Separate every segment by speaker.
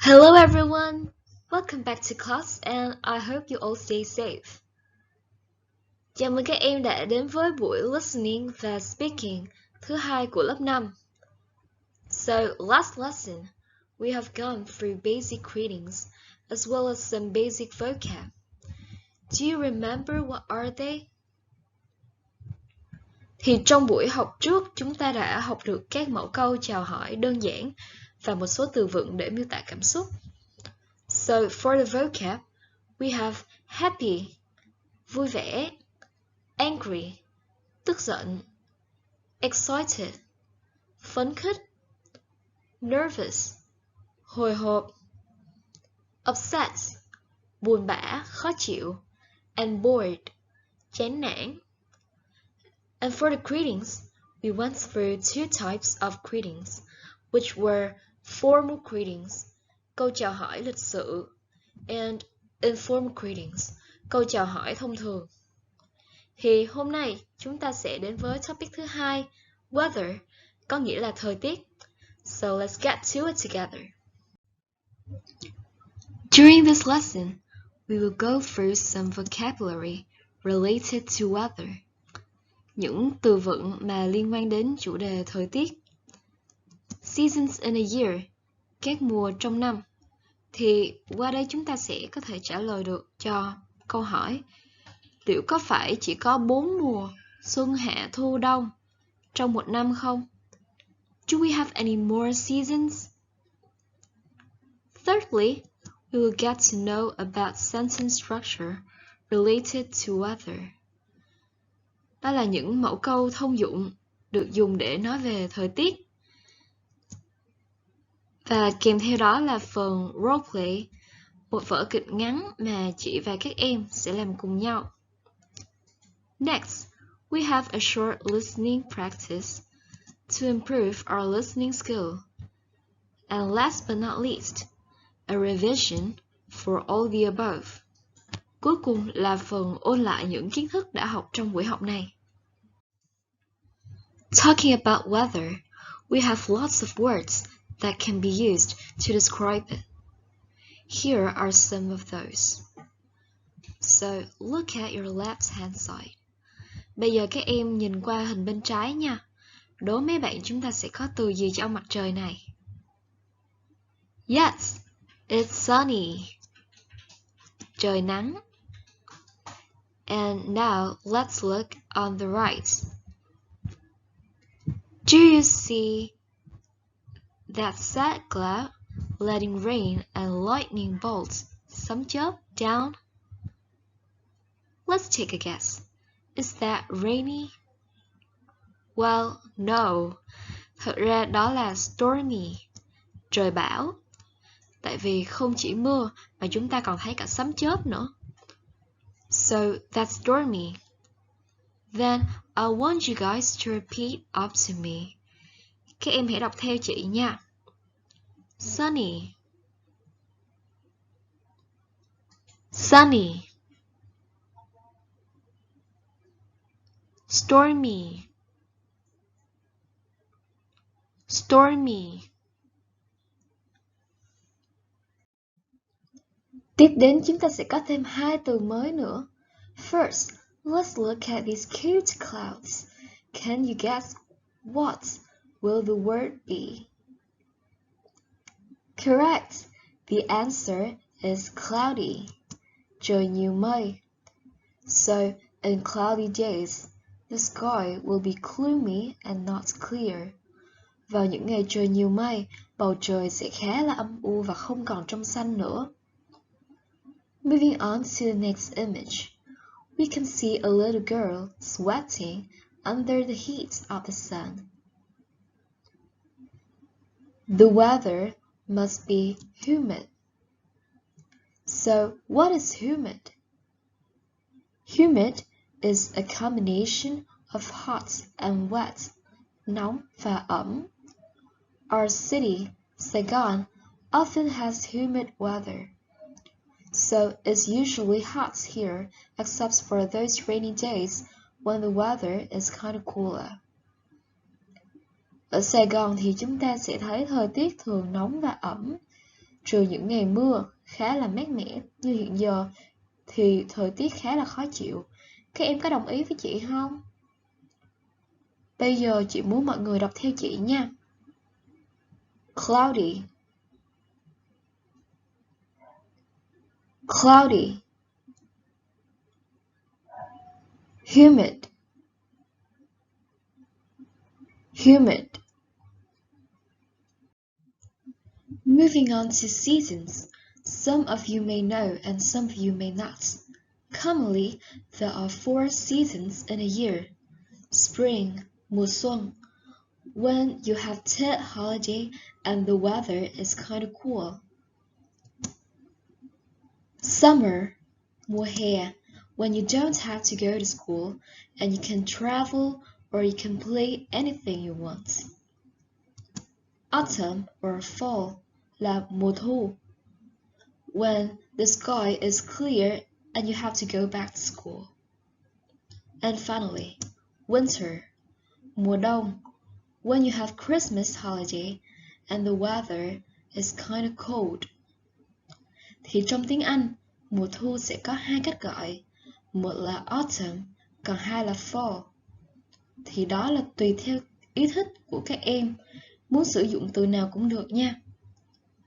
Speaker 1: Hello everyone! Welcome back to class and I hope you all stay safe. Chào mừng các em đã đến với buổi listening và speaking thứ hai của lớp 5. So, last lesson, we have gone through basic greetings as well as some basic vocab. Do you remember what are they? Thì trong buổi học trước, chúng ta đã học được các mẫu câu chào hỏi đơn giản và một số từ vựng để miêu tả cảm xúc. So, for the vocab, we have happy, vui vẻ, angry, tức giận, excited, phấn khích, nervous, hồi hộp, upset, buồn bã, khó chịu, and bored, chán nản. And for the greetings, we went through two types of greetings, which were formal greetings, câu chào hỏi lịch sự, and informal greetings, câu chào hỏi thông thường. Thì hôm nay chúng ta sẽ đến với topic thứ hai, weather, có nghĩa là thời tiết. So let's get to it together. During this lesson, we will go through some vocabulary related to weather. Những từ vựng mà liên quan đến chủ đề thời tiết. Seasons in a year, các mùa trong năm. Thì qua đây chúng ta sẽ có thể trả lời được cho câu hỏi liệu có phải chỉ có 4 mùa xuân, hạ, thu, đông trong một năm không? Do we have any more seasons? Thirdly, we will get to know about sentence structure related to weather. Đó là những mẫu câu thông dụng được dùng để nói về thời tiết. Và kèm theo đó là phần roleplay, một vở kịch ngắn mà chị và các em sẽ làm cùng nhau. Next, we have a short listening practice to improve our listening skill. And last but not least, a revision for all the above. Cuối cùng là phần ôn lại những kiến thức đã học trong buổi học này. Talking about weather, we have lots of words that can be used to describe it. Here are some of those. So, look at your left hand side. Bây giờ các em nhìn qua hình bên trái nha. Đố mấy bạn chúng ta sẽ có từ gì trong mặt trời này? Yes, it's sunny. Trời nắng. And now let's look on the right. Do you see that sad cloud letting rain and lightning bolts, sấm chớp, down? Let's take a guess. Is that rainy? Well, no. Thật ra đó là stormy, trời bão. Tại vì không chỉ mưa mà chúng ta còn thấy cả sấm chớp nữa. So, that's stormy. Then, I want you guys to repeat up to me. Các em hãy đọc theo chị nha. Sunny, sunny, stormy, stormy. Tiếp đến chúng ta sẽ có thêm 2 từ mới nữa. First, let's look at these cute clouds. Can you guess what will the word be? Correct. The answer is cloudy. Trời nhiều mây. So, in cloudy days, the sky will be gloomy and not clear. Vào những ngày trời nhiều mây, bầu trời sẽ khá là âm u và không còn trong xanh nữa. Moving on to the next image, we can see a little girl sweating under the heat of the sun. The weather must be humid. So, what is humid? Humid is a combination of hot and wet, nóng và ẩm. Our city, Saigon, often has humid weather. So, it's usually hot here, except for those rainy days when the weather is kind of cooler. Ở Sài Gòn thì chúng ta sẽ thấy thời tiết thường nóng và ẩm, Trừ những ngày mưa khá là mát mẻ như hiện giờ thì thời tiết khá là khó chịu. Các em có đồng ý với chị không? Bây giờ chị muốn mọi người đọc theo chị nha. Cloudy, cloudy. Humid, humid. Moving on to seasons, some of you may know and some of you may not. Commonly, there are 4 seasons in a year. Spring, mùa xuân, when you have Tet holiday and the weather is kind of cool. Summer, mùa hè, when you don't have to go to school and you can travel or you can play anything you want. Autumn or fall là mùa thu, when the sky is clear and you have to go back to school. And finally, winter, mùa đông, when you have Christmas holiday and the weather is kind of cold. Thì trong tiếng Anh, mùa thu sẽ có 2 cách gọi, một là autumn, còn 2 là fall. Thì đó là tùy theo ý thích của các em, muốn sử dụng từ nào cũng được nha.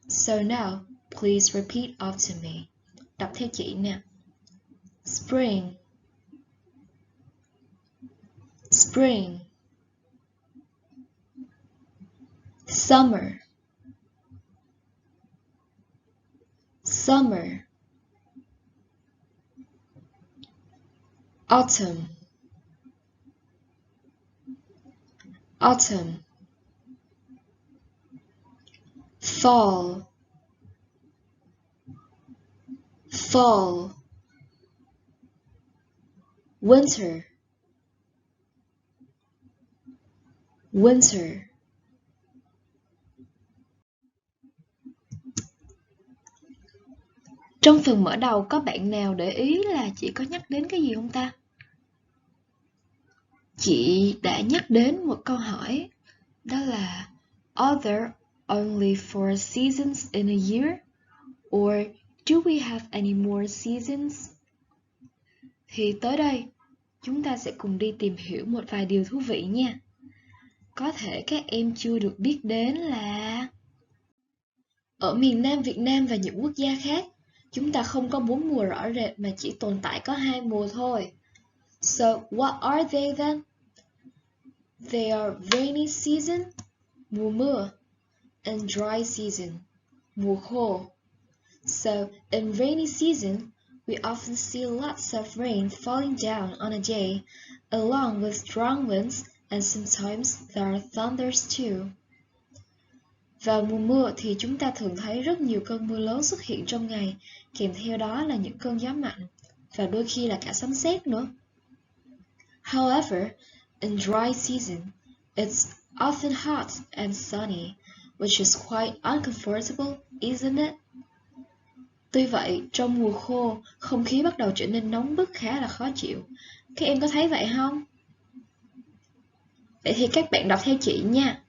Speaker 1: So now, please repeat after me. Đọc theo chị nè. Spring, spring. Summer, summer. Autumn, autumn. Fall, fall. Winter, winter. Trong phần mở đầu có bạn nào để ý là chị có nhắc đến cái gì không ta? Chị đã nhắc đến một câu hỏi, đó là Are there only 4 seasons in a year? Or do we have any more seasons? Thì tới đây, chúng ta sẽ cùng đi tìm hiểu một vài điều thú vị nha. Có thể các em chưa được biết đến là ở miền Nam Việt Nam và những quốc gia khác, chúng ta không có 4 mùa rõ rệt mà chỉ tồn tại có 2 mùa thôi. So, what are they then? They are rainy season, mùa mưa, and dry season, mùa khô. So, in rainy season, we often see lots of rain falling down on a day, along with strong winds, and sometimes there are thunders too. Vào mùa mưa thì chúng ta thường thấy rất nhiều cơn mưa lớn xuất hiện trong ngày, kèm theo đó là những cơn gió mạnh, và đôi khi là cả sấm sét nữa. However, in dry season, it's often hot and sunny, which is quite uncomfortable, isn't it? Tuy vậy, trong mùa khô, không khí bắt đầu trở nên nóng bức khá là khó chịu. Các em có thấy vậy không? Vậy thì các bạn đọc theo chị nha.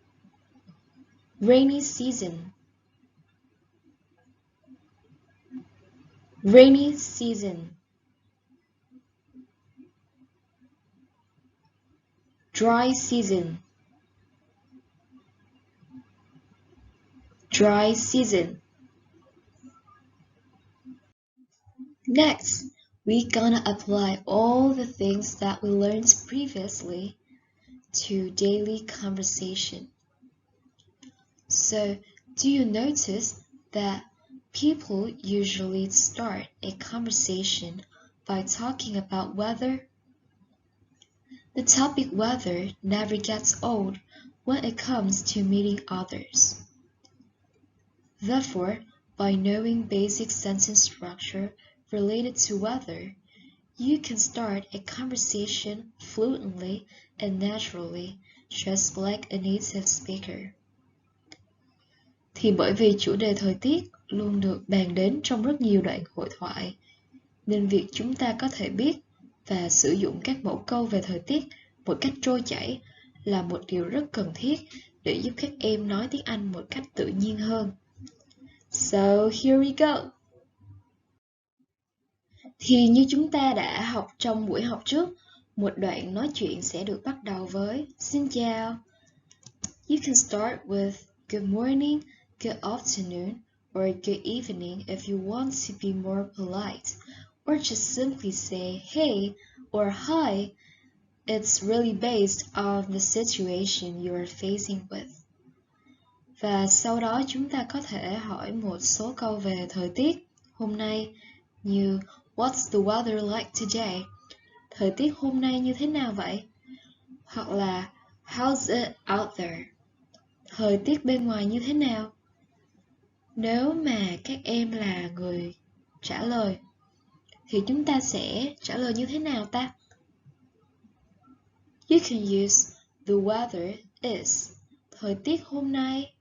Speaker 1: Rainy season, rainy season. Dry season, dry season. Next, we're gonna apply all the things that we learned previously to daily conversation. So, do you notice that people usually start a conversation by talking about weather? The topic weather never gets old when it comes to meeting others. Therefore, by knowing basic sentence structure related to weather, you can start a conversation fluently and naturally, just like a native speaker. Thì bởi vì chủ đề thời tiết luôn được bàn đến trong rất nhiều đoạn hội thoại, nên việc chúng ta có thể biết và sử dụng các mẫu câu về thời tiết một cách trôi chảy là một điều rất cần thiết để giúp các em nói tiếng Anh một cách tự nhiên hơn. So here we go. Thì như chúng ta đã học trong buổi học trước, một đoạn nói chuyện sẽ được bắt đầu với Xin chào. You can start with good morning, good afternoon, or good evening if you want to be more polite, or just simply say hey or hi. It's really based on the situation you are facing with. Và sau đó chúng ta có thể hỏi một số câu về thời tiết hôm nay như What's the weather like today? Thời tiết hôm nay như thế nào vậy? Hoặc là How's it out there? Thời tiết bên ngoài như thế nào? Nếu mà các em là người trả lời thì chúng ta sẽ trả lời như thế nào ta? You can use the weather is, thời tiết hôm nay,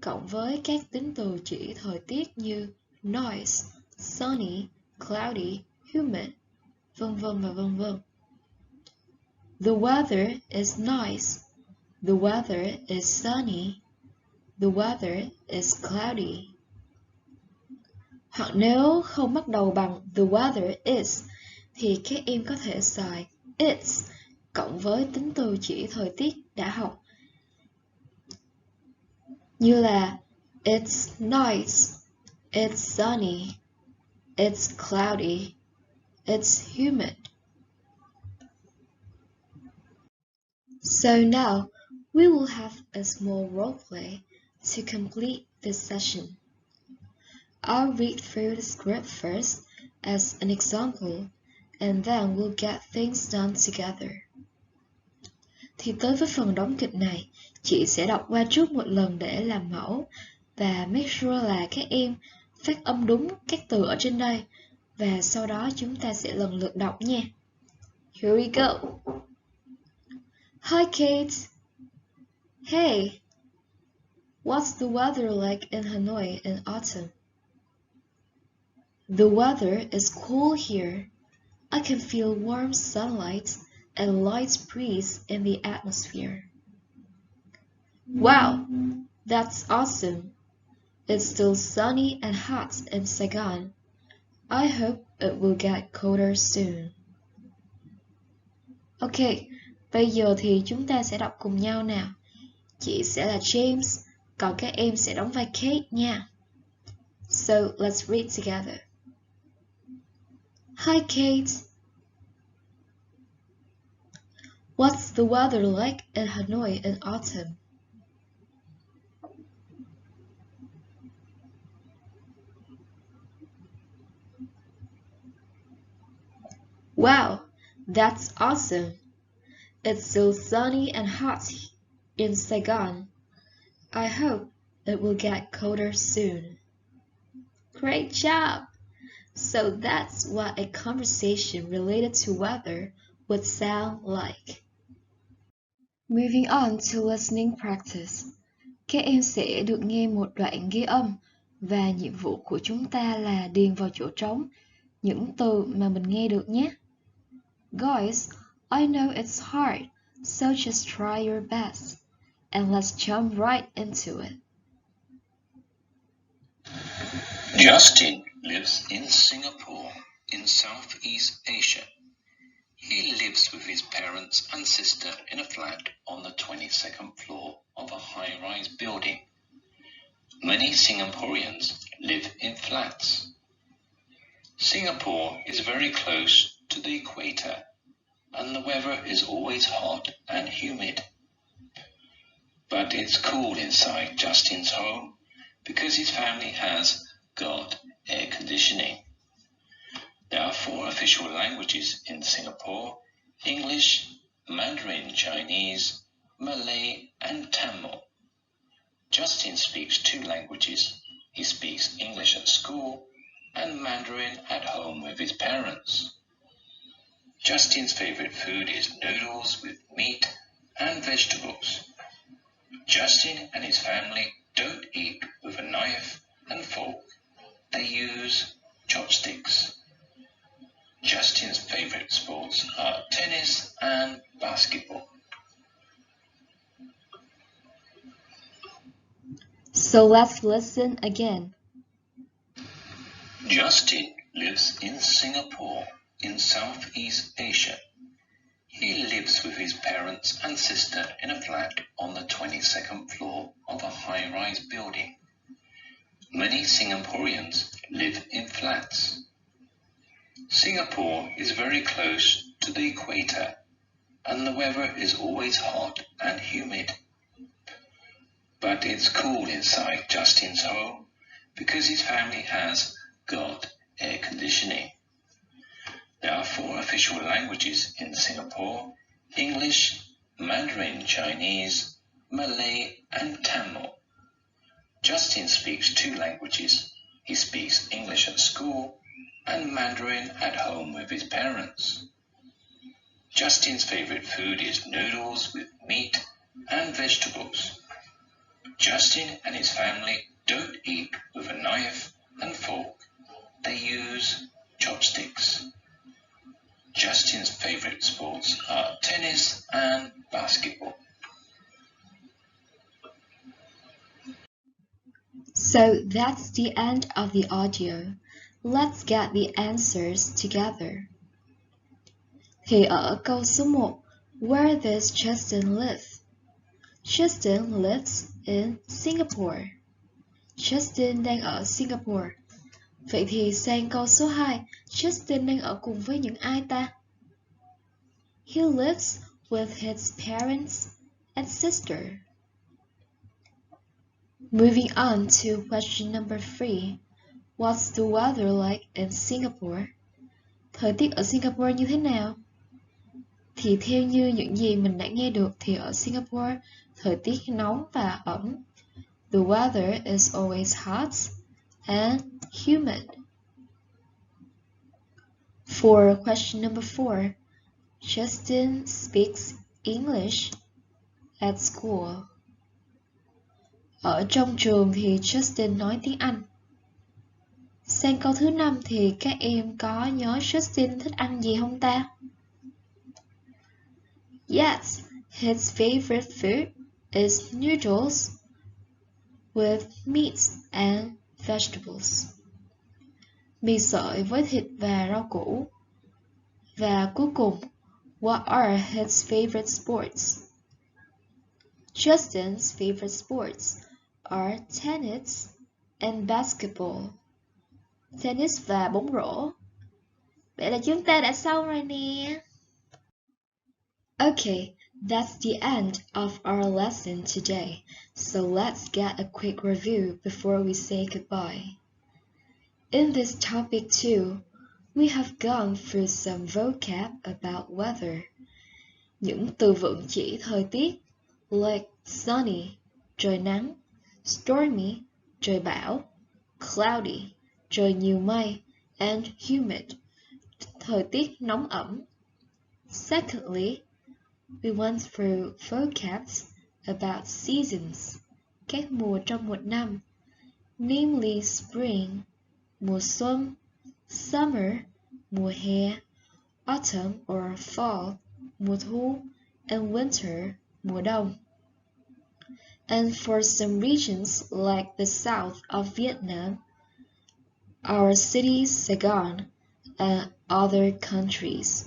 Speaker 1: cộng với các tính từ chỉ thời tiết như nice, sunny, cloudy, humid, vân vân và vân vân. The weather is nice. The weather is sunny. The weather is cloudy. Hoặc nếu không bắt đầu bằng the weather is thì các em có thể xài it's cộng với tính từ chỉ thời tiết đã học. Như là it's nice, it's sunny, it's cloudy, it's humid. So now we will have a small role play to complete this session. I'll read through the script first as an example, and then we'll get things done together. Thì tới với phần đóng kịch này, chị sẽ đọc qua trước một lần để làm mẫu và make sure là các em phát âm đúng các từ ở trên đây, và sau đó chúng ta sẽ lần lượt đọc nha. Here we go. Hi Kate. Hey. What's the weather like in Hanoi in autumn? The weather is cool here. I can feel warm sunlight and light breeze in the atmosphere. Wow, that's awesome. It's still sunny and hot in Saigon. I hope it will get colder soon. Ok, bây giờ thì chúng ta sẽ đọc cùng nhau nào. Chị sẽ là James, còn các em sẽ đóng vai Kate nha. So let's read together. Hi Kate. What's the weather like in Hanoi in autumn? Wow, that's awesome. It's still sunny and hot in Saigon. I hope it will get colder soon. Great job! So that's what a conversation related to weather would sound like. Moving on to listening practice. Các em sẽ được nghe một đoạn ghi âm và nhiệm vụ của chúng ta là điền vào chỗ trống những từ mà mình nghe được nhé. Guys, I know it's hard, so just try your best. And let's jump right into it.
Speaker 2: Justin lives in Singapore, in Southeast Asia. He lives with his parents and sister in a flat on the 22nd floor of a high-rise building. Many Singaporeans live in flats. Singapore is very close to the equator, and the weather is always hot and humid. But it's cool inside Justin's home because his family has got air conditioning. There are 4 official languages in Singapore: English, Mandarin Chinese, Malay, and Tamil. Justin speaks 2 languages. He speaks English at school and Mandarin at home with his parents. Justin's favorite food is noodles with meat and vegetables. Justin and his family don't eat with a knife and fork. They use chopsticks. Justin's favorite sports are tennis and basketball.
Speaker 1: So let's listen again.
Speaker 2: Justin lives in Singapore, in Southeast Asia. He lives with his parents and sister in a flat on the 22nd floor of a high-rise building. Many Singaporeans live in flats. Singapore is very close to the equator, and the weather is always hot and humid. But it's cool inside Justin's home because his family has got air conditioning. There are 4 official languages in Singapore: English, Mandarin Chinese, Malay, and Tamil. Justin speaks 2 languages. He speaks English at school and Mandarin at home with his parents. Justin's favorite food is noodles with meat and vegetables. Justin and his family don't eat with a knife and fork. They use chopsticks. Justin's favorite sports are tennis and basketball.
Speaker 1: So that's the end of the audio. Let's get the answers together. Thì ở câu số 1, where does Justin live? Justin lives in Singapore. Justin đang ở Singapore. Vậy thì sang câu số 2, Justin đang ở cùng với những ai ta? He lives with his parents and sister. Moving on to question number 3. What's the weather like in Singapore? Thời tiết ở Singapore như thế nào? Thì theo như những gì mình đã nghe được thì ở Singapore, thời tiết nóng và ẩm. The weather is always hot and humid. For question number 4, Justin speaks English at school. Ở trong trường thì Justin nói tiếng Anh. Sang câu thứ 5 thì các em có nhớ Justin thích ăn gì không ta? Yes, his favorite food is noodles with meat and vegetables. Mì sợi với thịt và rau củ. Và cuối cùng, what are his favorite sports? Justin's favorite sports are tennis and basketball. Tennis và bóng rổ. Vậy là chúng ta đã xong rồi nè. Okay, that's the end of our lesson today. So let's get a quick review before we say goodbye. In this topic too, we have gone through some vocab about weather. Những từ vựng chỉ thời tiết, like sunny, trời nắng, stormy, trời bão, cloudy, trời nhiều mây, and humid, thời tiết nóng ẩm. Secondly, we went through vocabs about seasons, các mùa trong một năm, namely spring, mùa xuân, summer, mùa hè, autumn or fall, mùa thu, and winter, mùa đông. And for some regions like the south of Vietnam, our city Saigon, and other countries,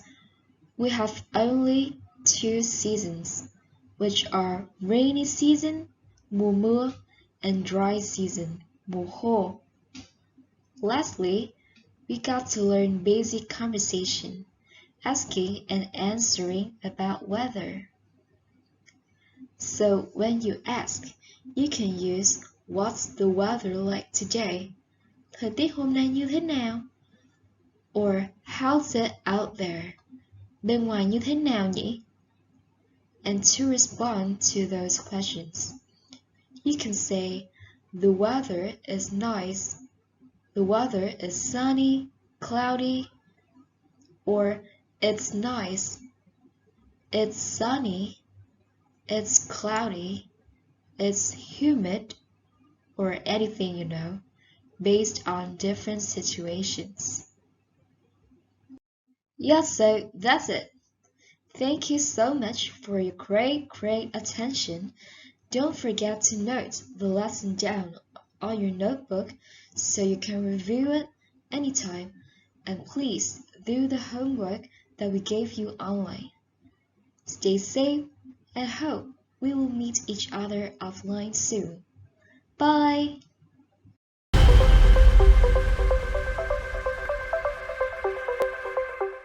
Speaker 1: we have only 2 seasons, which are rainy season, mùa mưa, and dry season, mùa khô. Lastly, we got to learn basic conversation, asking and answering about weather. So when you ask, you can use what's the weather like today? Thời tiết hôm nay như thế nào? Or how's it out there? Bên ngoài như thế nào nhỉ? And to respond to those questions, you can say the weather is nice, the weather is sunny, cloudy, or it's nice, it's sunny, it's cloudy, it's humid, or anything you know, based on different situations. Yeah, so that's it. Thank you so much for your great attention. Don't forget to note the lesson down on your notebook so you can review it anytime, and please do the homework that we gave you online. Stay safe and hope we will meet each other offline soon. Bye!